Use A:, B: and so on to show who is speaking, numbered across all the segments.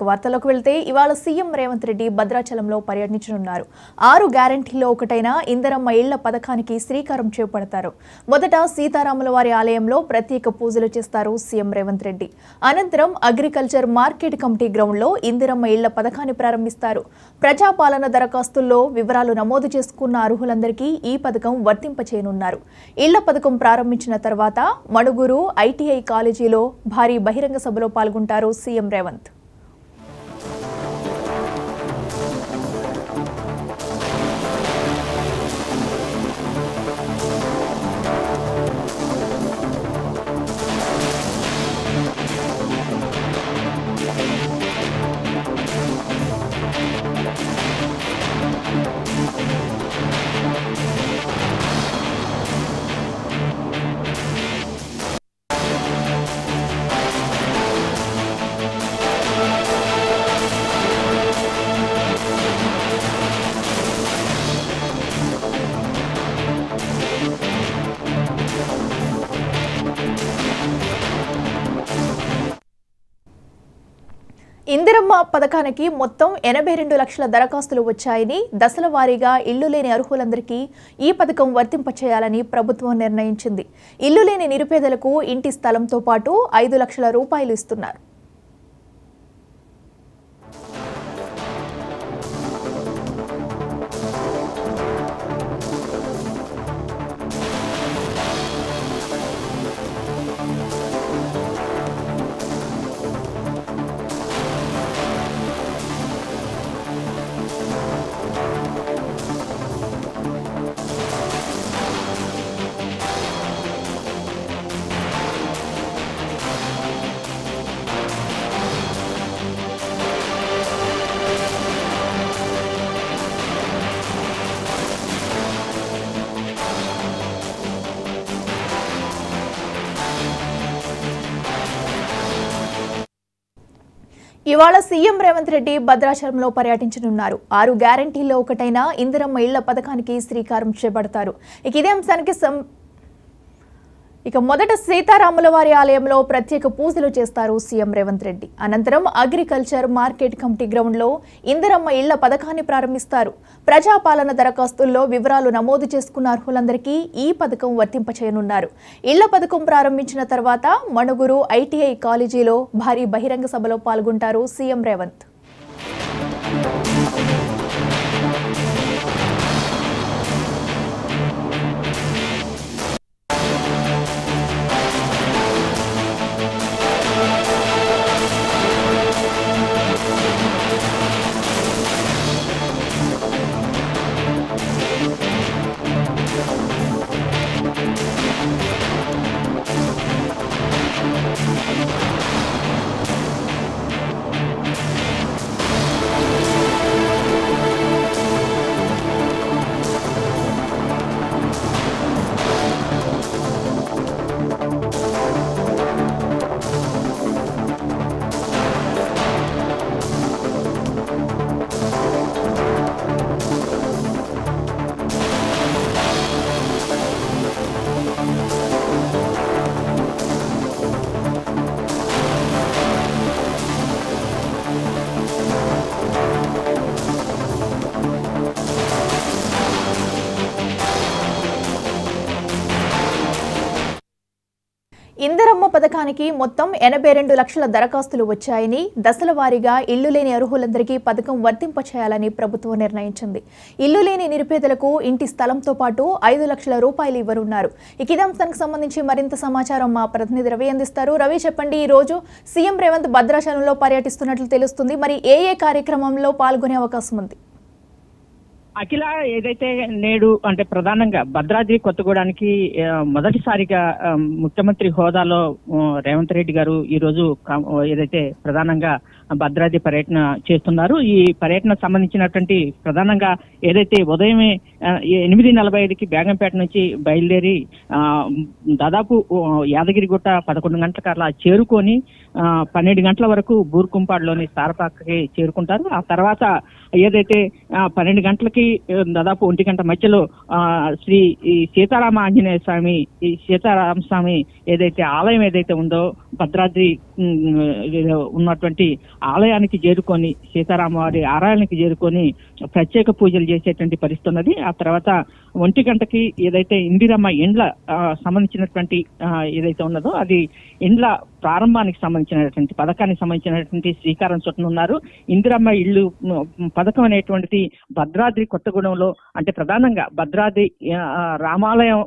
A: వార్తలకు వెళ్తే ఇవాళ సీఎం రేవంత్ రెడ్డి భద్రాచలంలో పర్యటించనున్నారు. 6 గ్యారెంటీల్లో ఒకటైన ఇందిరమ్మ ఇళ్ల పథకానికి శ్రీకారం చేపడతారు. మొదట సీతారాముల వారి ఆలయంలో ప్రత్యేక పూజలు చేస్తారు సీఎం రేవంత్ రెడ్డి. అనంతరం అగ్రికల్చర్ మార్కెట్ కమిటీ గ్రౌండ్లో ఇందిరమ్మ ఇళ్ల పథకాన్ని ప్రారంభిస్తారు. ప్రజాపాలన దరఖాస్తుల్లో వివరాలు నమోదు చేసుకున్న అర్హులందరికీ ఈ పథకం వర్తింపచేయనున్నారు. ఇళ్ల పథకం ప్రారంభించిన తర్వాత మణుగూరు ఐటీఐ కాలేజీలో భారీ బహిరంగ సభలో పాల్గొంటారు సీఎం రేవంత్. ఇందిరమ్మ పథకానికి మొత్తం 82 లక్షల దరఖాస్తులు వచ్చాయని, దశల వారీగా ఇల్లు లేని అర్హులందరికీ ఈ పథకం వర్తింపచేయాలని ప్రభుత్వం నిర్ణయించింది. ఇల్లు లేని నిరుపేదలకు ఇంటి స్థలంతో పాటు 5 లక్షల రూపాయలు ఇస్తున్నారు. ఇవాళ సీఎం రేవంత్ రెడ్డి భద్రాచలంలో పర్యటించనున్నారు. 6 గ్యారెంటీల్లో ఒకటైన ఇందిరమ్మ ఇళ్ల పథకానికి శ్రీకారం చేపడతారు. ఇదే అంశానికి మొదట సీతారాముల వారి ఆలయంలో ప్రత్యేక పూజలు చేస్తారు సీఎం రేవంత్ రెడ్డి. అనంతరం అగ్రికల్చర్ మార్కెట్ కమిటీ గ్రౌండ్లో ఇందిరమ్మ ఇళ్ల పథకాన్ని ప్రారంభిస్తారు. ప్రజాపాలన దరఖాస్తుల్లో వివరాలు నమోదు చేసుకున్న అర్హులందరికీ ఈ పథకం వర్తింపచేయనున్నారు. ఇళ్ల పథకం ప్రారంభించిన తర్వాత మణుగూరు ఐటీఐ కాలేజీలో భారీ బహిరంగ సభలో పాల్గొంటారు సీఎం రేవంత్. ఇందిరమ్మ పథకానికి మొత్తం 82 లక్షల దరఖాస్తులు వచ్చాయని, దశల వారీగా ఇల్లు లేని అర్హులందరికీ పథకం వర్తింపచేయాలని ప్రభుత్వం నిర్ణయించింది. ఇల్లు లేని నిరుపేదలకు ఇంటి స్థలంతో పాటు 5 లక్షల రూపాయలు ఇవ్వనున్నారు. ఇదే అంశానికి సంబంధించి మరింత సమాచారం మా ప్రతినిధి రవి అందిస్తారు. రవి, చెప్పండి, ఈ రోజు సీఎం రేవంత్ భద్రాచలంలో పర్యటిస్తున్నట్లు తెలుస్తుంది. మరి ఏ కార్యక్రమంలో పాల్గొనే అవకాశం ఉంది?
B: అఖిల, ఏదైతే నేడు అంటే ప్రధానంగా భద్రాద్రి కొత్తగూడానికి మొదటిసారిగా ముఖ్యమంత్రి హోదాలో రేవంత్ రెడ్డి గారు ఈ రోజు ఏదైతే ప్రధానంగా భద్రాద్రి పర్యటన చేస్తున్నారు. ఈ పర్యటన సంబంధించినటువంటి ప్రధానంగా ఏదైతే ఉదయమే 8:45కి బేగంపేట నుంచి బయలుదేరి దాదాపు యాదగిరిగుట్ట 11 గంటలకు అలా చేరుకొని 12 గంటల వరకు బూర్కుంపాడులోని సారపాకకి చేరుకుంటారు. ఆ తర్వాత ఏదైతే 12 గంటలకి దాదాపు 1 గంట మధ్యలో శ్రీ సీతారామ ఆంజనేయ స్వామి సీతారామ స్వామి ఏదైతే ఆలయం ఏదైతే ఉందో భద్రాద్రి ఉన్నటువంటి ఆలయానికి చేరుకొని సీతారామవారి ఆలయానికి చేరుకొని ప్రత్యేక పూజలు చేసేటువంటి పరిస్థితి ఉన్నది. ఆ తర్వాత 1 గంటకి ఏదైతే ఇందిరమ్మ ఇండ్ల సంబంధించినటువంటి ఏదైతే ఉన్నదో అది ఇండ్ల ప్రారంభానికి సంబంధించినటువంటి పథకానికి సంబంధించినటువంటి శ్రీకారం చుట్టనున్నారు. ఇందిరమ్మ ఇల్లు పథకం అనేటువంటిది భద్రాద్రి కొత్తగూడెంలో అంటే ప్రధానంగా భద్రాద్రి రామాలయం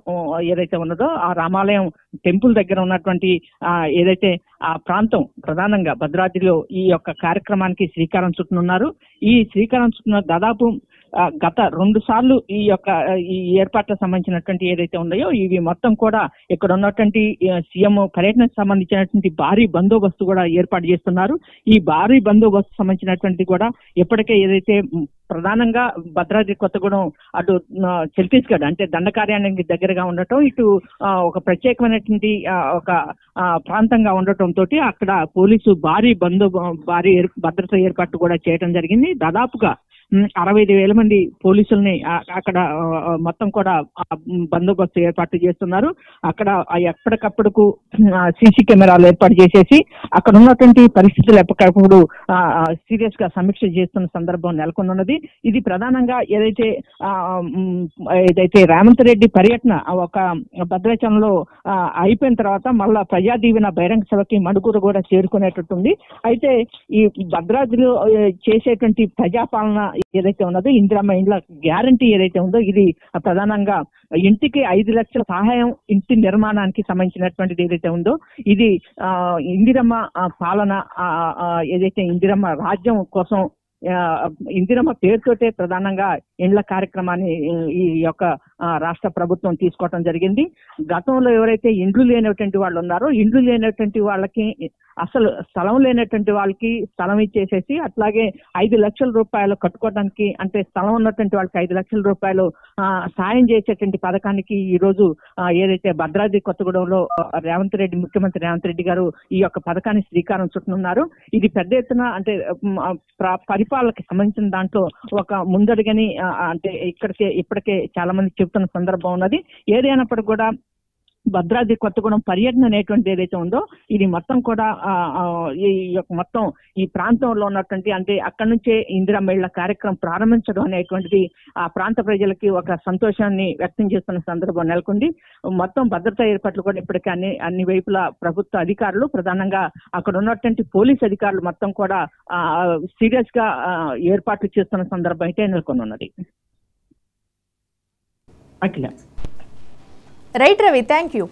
B: ఏదైతే ఉన్నదో ఆ రామాలయం టెంపుల్ దగ్గర ఉన్నటువంటి ఏదైతే ఆ ప్రాంతం ప్రధానంగా భద్రాద్రిలో ఈ యొక్క కార్యక్రమానికి శ్రీకారం చుట్టనున్నారు. ఈ శ్రీకారం చుట్టిన దాదాపు గత 2 సార్లు ఈ ఏర్పాట్లకు సంబంధించినటువంటి ఏదైతే ఉన్నాయో ఇవి మొత్తం కూడా ఇక్కడ ఉన్నటువంటి సీఎం పర్యటనకు సంబంధించినటువంటి భారీ బందోబస్తు కూడా ఏర్పాటు చేస్తున్నారు. ఈ భారీ బందోబస్తు సంబంధించినటువంటి కూడా ఇప్పటికే ఏదైతే ప్రధానంగా భద్రాద్రి కొత్తగూడెం అటు ఛత్తీస్గఢ్ అంటే దండకార్యానికి దగ్గరగా ఉండటం, ఇటు ఒక ప్రత్యేకమైనటువంటి ఒక ప్రాంతంగా ఉండటం తోటి అక్కడ పోలీసు భారీ భద్రత ఏర్పాటు కూడా చేయడం జరిగింది. దాదాపుగా 65,000 మంది పోలీసుల్ని అక్కడ మొత్తం కూడా బందోబస్తు ఏర్పాటు చేస్తున్నారు. అక్కడ ఎప్పటికప్పుడు సీసీ కెమెరాలు ఏర్పాటు చేసేసి అక్కడ ఉన్నటువంటి పరిస్థితులు ఎప్పటికప్పుడు సీరియస్ గా సమీక్ష చేస్తున్న సందర్భం నెలకొన్నది. ఇది ప్రధానంగా ఏదైతే రేవంత్ రెడ్డి పర్యటన ఒక భద్రాచలంలో అయిపోయిన తర్వాత మళ్ళా ప్రజా దీవెన బహిరంగ సభకి మణుగూరు కూడా చేరుకునేటట్టుంది. అయితే ఈ భద్రాద్రిలో చేసేటువంటి ప్రజాపాలన ఏదైతే ఉన్నదో ఇందిరమ్మ ఇండ్ల గ్యారంటీ ఏదైతే ఉందో ఇది ప్రధానంగా ఇంటికి 5 లక్షల సహాయం ఇంటి నిర్మాణానికి సంబంధించినటువంటిది ఏదైతే ఉందో ఇది ఇందిరమ్మ పాలన ఏదైతే ఇందిరమ్మ రాజ్యం కోసం ఇందిరమ్మ పేరుతోటే ప్రధానంగా ఇండ్ల కార్యక్రమాన్ని ఈ యొక్క రాష్ట్ర ప్రభుత్వం తీసుకోవడం జరిగింది. గతంలో ఎవరైతే ఇండ్లు లేనటువంటి వాళ్ళు ఉన్నారో ఇండ్లు లేనటువంటి వాళ్ళకి అసలు స్థలం లేనటువంటి వాళ్ళకి స్థలం ఇచ్చేసేసి అట్లాగే 5 లక్షల రూపాయలు కట్టుకోవడానికి అంటే స్థలం ఉన్నటువంటి వాళ్ళకి 5 లక్షల రూపాయలు సాయం చేసేటువంటి పథకానికి ఈ రోజు ఏదైతే భద్రాద్రి కొత్తగూడెంలో ముఖ్యమంత్రి రేవంత్ రెడ్డి గారు ఈ యొక్క పథకాన్ని శ్రీకారం చుట్టనున్నారు. ఇది పెద్ద ఎత్తున అంటే పరిపాలనకి సంబంధించిన దాంట్లో ఒక ముందడుగని అంటే ఇప్పటికే చాలా మంది చెబుతున్న సందర్భం ఉన్నది. ఏదైనప్పటికీ కూడా భద్రాద్రి కొత్తగూడెం పర్యటన అనేటువంటి ఏదైతే ఉందో ఇది మొత్తం కూడా మొత్తం ఈ ప్రాంతంలో ఉన్నటువంటి అంటే అక్కడి నుంచే ఇందిరమ్మ ఇళ్ల కార్యక్రమం ప్రారంభించడం అనేటువంటిది ఆ ప్రాంత ప్రజలకి ఒక సంతోషాన్ని వ్యక్తం చేస్తున్న సందర్భం నెలకొంది. మొత్తం భద్రతా ఏర్పాట్లు కూడా ఇప్పటికే అన్ని వైపులా ప్రభుత్వ అధికారులు ప్రధానంగా అక్కడ ఉన్నటువంటి పోలీస్ అధికారులు మొత్తం కూడా సీరియస్ గా ఏర్పాట్లు చేస్తున్న సందర్భం అయితే నెలకొని ఉన్నది. అఖిల
A: రైట్ రవి, థ్యాంక్ యూ.